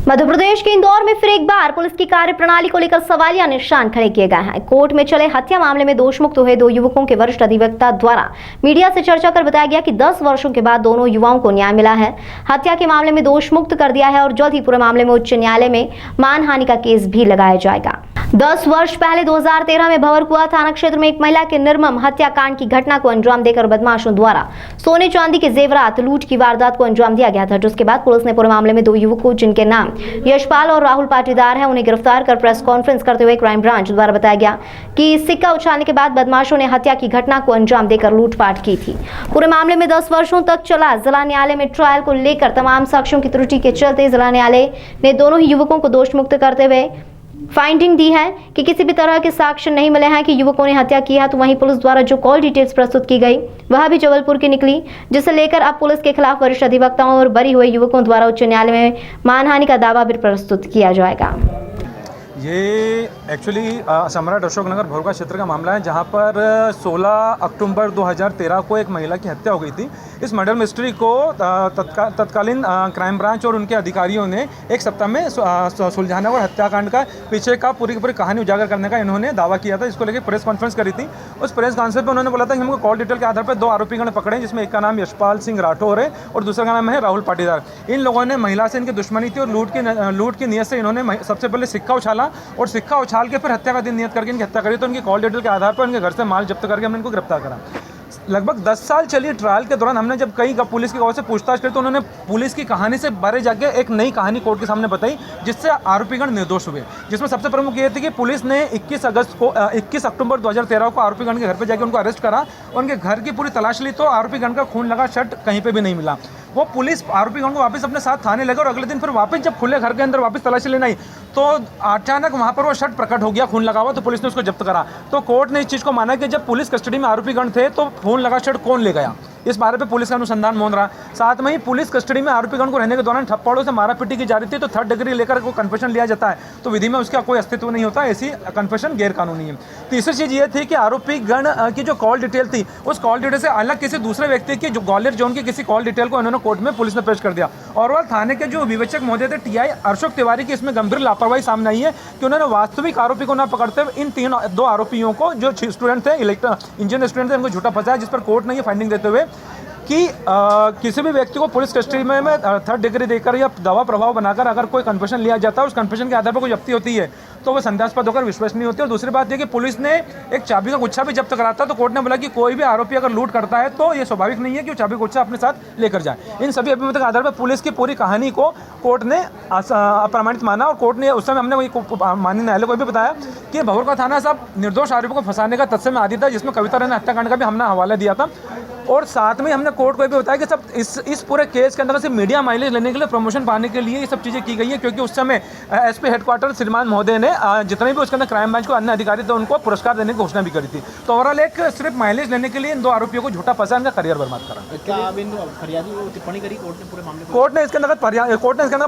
मध्य प्रदेश के इंदौर में फिर एक बार पुलिस की कार्यप्रणाली को लेकर सवालिया निशान खड़े किए गए हैं। कोर्ट में चले हत्या मामले में दोषमुक्त हुए दो युवकों के वरिष्ठ अधिवक्ता द्वारा मीडिया से चर्चा कर बताया गया कि 10 वर्षों के बाद दोनों युवाओं को न्याय मिला है। हत्या के मामले में दोषमुक्त कर दिया है और जल्द ही पूरे मामले में उच्च न्यायालय में मानहानि का केस भी लगाया जाएगा। 10 वर्ष पहले 2013 में भंवरकुआ थाना क्षेत्र में एक महिला के निर्मम हत्याकांड की घटना को अंजाम देकर बदमाशों द्वारा सोने चांदी के जेवरात लूट की वारदात को अंजाम दिया गया था, जिसके बाद पुलिस ने पूरे मामले में दो युवकों जिनके नाम यशपाल और राहुल पाटीदार है, उन्हें गिरफ्तार कर प्रेस कॉन्फ्रेंस करते हुए क्राइम ब्रांच द्वारा बताया गया कि सिक्का उछालने के बाद बदमाशों ने हत्या की घटना को अंजाम देकर लूटपाट की थी। पूरे मामले में 10 वर्षों तक चला जिला न्यायालय में ट्रायल को लेकर तमाम साक्ष्यों की त्रुटि के चलते जिला न्यायालय ने दोनों ही युवकों को दोष मुक्त करते हुए फाइंडिंग दी है कि किसी भी तरह के साक्ष्य नहीं मिले हैं कि युवकों ने हत्या की है। तो वहीं पुलिस द्वारा जो कॉल डिटेल्स प्रस्तुत की गई वह भी जबलपुर की निकली, जिसे लेकर अब पुलिस के खिलाफ वरिष्ठ अधिवक्ताओं और बरी हुए युवकों द्वारा उच्च न्यायालय में मानहानि का दावा भी प्रस्तुत किया जाएगा। ये एक्चुअली सम्राट अशोक नगर भंवरकुआ क्षेत्र का मामला है, जहां पर 16 अक्टूबर 2013 को एक महिला की हत्या हो गई थी। इस मर्डर मिस्ट्री को तत्कालीन क्राइम ब्रांच और उनके अधिकारियों ने एक सप्ताह में सुलझाने और हत्याकांड का पीछे का पूरी की पूरी कहानी उजागर करने का इन्होंने दावा किया था। इसको लेकर प्रेस कॉन्फ्रेंस करी थी। उस प्रेस कॉन्फ्रेंस पर उन्होंने बोला था कि हमको कॉल डिटेल के आधार पर 2 आरोपीगण पकड़े, जिसमें एक का नाम यशपाल सिंह राठौर है और दूसरे का नाम है राहुल पाटीदार। इन लोगों ने महिला से इनकी दुश्मनी थी और लूट की नीयत से इन्होंने सबसे पहले सिक्का उछाला और सिक्का उछाल के फिर हत्या का दिन नियत करके इनकी हत्या करी। तो उनकी कॉल डिटेल के आधार पर उनके घर से माल जब्त करके हमने इनको गिरफ्तार करा। लगभग 10 साल चली ट्रायल के दौरान हमने जब कई पुलिस की ओर से पूछताछ करी तो उन्होंने पुलिस की कहानी से बारे जाके एक नई कहानी कोर्ट के सामने बताई, जिससे आरोपीगण निर्दोष हुए। जिसमें सबसे प्रमुख ये थी कि पुलिस ने 21 अक्टूबर 2013 को आरोपीगण के घर पर जाकर उनको अरेस्ट करा। उनके घर की पूरी तलाश ली तो आरोपीगण का खून लगा शर्ट कहीं पर भी नहीं मिला। वो पुलिस आरोपीगण को वापस अपने साथ थाने लगे और अगले दिन फिर वापस जब खुले घर के अंदर वापस तलाशी लेने आई तो अचानक वहाँ पर वो शर्ट प्रकट हो गया, खून लगा हुआ। तो पुलिस ने उसको जब्त करा। तो कोर्ट ने इस चीज़ को माना कि जब पुलिस कस्टडी में आरोपीगण थे तो खून लगा शर्ट कौन ले गया, इस बारे पे पुलिस का अनुसंधान मोन रहा। साथ में ही पुलिस कस्टडी में आरोपीगण को रहने के दौरान थप्पड़ों से मारापीटी की जा रही थी, तो 3rd डिग्री लेकर को कन्फेशन लिया जाता है तो विधि में उसका कोई अस्तित्व नहीं होता, ऐसी कन्फेशन गैर कानूनी है। तीसरी चीज़ ये थी कि आरोपीगण की जो कॉल डिटेल थी उस कॉल डिटेल से अलग किसी दूसरे व्यक्ति की जो ग्वालियर जोन की किसी कॉल डिटेल को इन्होंने कोर्ट में पुलिस ने पेश कर दिया। और वह थाने के जो विवेचक महोदय थे TI अशोक तिवारी की इसमें गंभीर लापरवाही सामने आई है कि उन्होंने वास्तविक आरोपी को न पकड़ते हुए इन 2 आरोपियों को जो स्टूडेंट थे, इंजीनियर स्टूडेंट थे, उनको झूठा फंसाया, जिस पर कोर्ट ने ये फाइंडिंग देते हुए कि किसी भी व्यक्ति को पुलिस कस्टडी में 3rd डिग्री देकर या दवा प्रभाव बनाकर अगर कोई कन्फेशन लिया जाता है, उस कन्फेशन के आधार पर कोई जब्ती होती है तो वो संदेहास्पद होकर विश्वसनीय होती है। और दूसरी बात यह कि पुलिस ने एक चाबी का गुच्छा भी जब्त कराता तो कोर्ट ने बोला कि कोई भी आरोपी अगर लूट करता है तो ये स्वाभाविक नहीं है कि वो चाबी गुच्छा अपने साथ लेकर जाए। इन सभी अभिमत के आधार पर पुलिस की पूरी कहानी को कोर्ट ने अप्रमाणित माना और कोर्ट ने उस समय हमने माननीय न्यायालय को भी बताया कि भंवरकुआ थाना साहब निर्दोष आरोपियों को फंसाने का तत्समय आदि था, जिसमें कविता रानी हत्याकांड का भी हमने हवाला दिया था। और साथ में हमने कोर्ट को भी बताया कि सब इस पूरे केस के अंदर से मीडिया माइलेज लेने के लिए, प्रमोशन पाने के लिए ये सब चीज़ें की गई है, क्योंकि उस समय SP हेडक्वार्टर श्रीमान महोदय ने जितने भी उसके अंदर क्राइम ब्रांच को अन्य अधिकारी थे उनको पुरस्कार देने की घोषणा भी करी थी। तो ओवरऑल एक सिर्फ माइलेज लेने के लिए इन 2 आरोपियों को झूठा फंसा, इनका करियर बर्बाद करा। टिप्पणी करी कोर्ट ने पूरे मामले कोर्ट ने इसके अंदर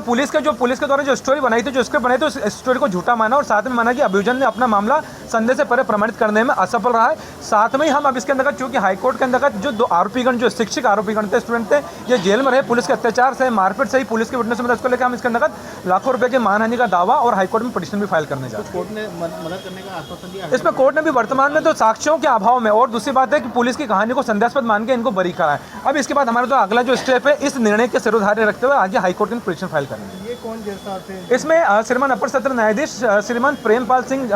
पुलिस के द्वारा जो स्टोरी बनाई थी, जो स्क्रिप्ट बनाई थी, उस स्टोरी को झूठा माना और साथ में माना कि अभियोजन ने अपना मामला संदेह से परे प्रमाणित करने में असफल रहा है। साथ में ही हम अब इसके अंतर्गत चूंकि हाईकोर्ट के अंतर्गत जो 2 आरोपीगण जो शिक्षक आरोपीगण थे, स्टूडेंट थे, ये जेल में रहे, पुलिस के अत्याचार से, मारपीट से ही पुलिस के विटनेस में उसको लेकर हम इसके अंतर्गत लाखों रुपए के मानहानि का दावा और हाईकोर्ट में पिटीशन भी फाइल करने जा रहे हैं। कोर्ट ने मदद करने का आश्वासन दिया। इसमें कोर्ट ने भी वर्तमान में तो साक्ष्यों के अभाव में और दूसरी बात है कि पुलिस की कहानी को संदेहास्पद मान के इनको बरी करा है। अब इसके बाद हमारा तो अगला जो स्टेप है, इस निर्णय के सिरोधार्य रखते हुए आगे हाईकोर्ट में पिटीशन फाइल करेंगे। ये कौन गिरफ्तार थे? इसमें श्रीमान अपर सत्र न्यायाधीश श्रीमान प्रेमपाल सिंह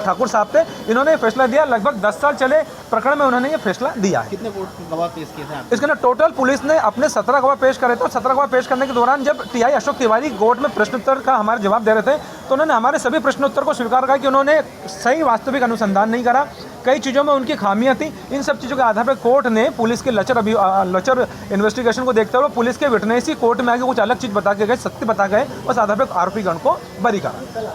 ठाकुर साहब थे। इन्होंने फैसला दिया, लगभग 10 साल चले प्रकरण में उन्होंने ये फैसला दिया है। कितने गवाह पेश किए थे? इसके अंदर टोटल पुलिस ने अपने 17 गवाह पेश करे थे। 17 गवाह पेश करने के दौरान जब TI अशोक तिवारी कोर्ट में प्रश्नोत्तर का हमारे जवाब दे रहे थे तो उन्होंने हमारे सभी प्रश्नोत्तर को स्वीकार करा कि उन्होंने सही वास्तविक अनुसंधान नहीं करा, कई चीज़ों में उनकी खामियां थी। इन सब चीज़ों के आधार पर कोर्ट ने पुलिस के लचर इन्वेस्टिगेशन को देखते हुए पुलिस के विटनेस ही कोर्ट में आगे कुछ अलग चीज़ बता के गए, सत्य बता गए, उस आधार पर आरोपीगण को बरी करा।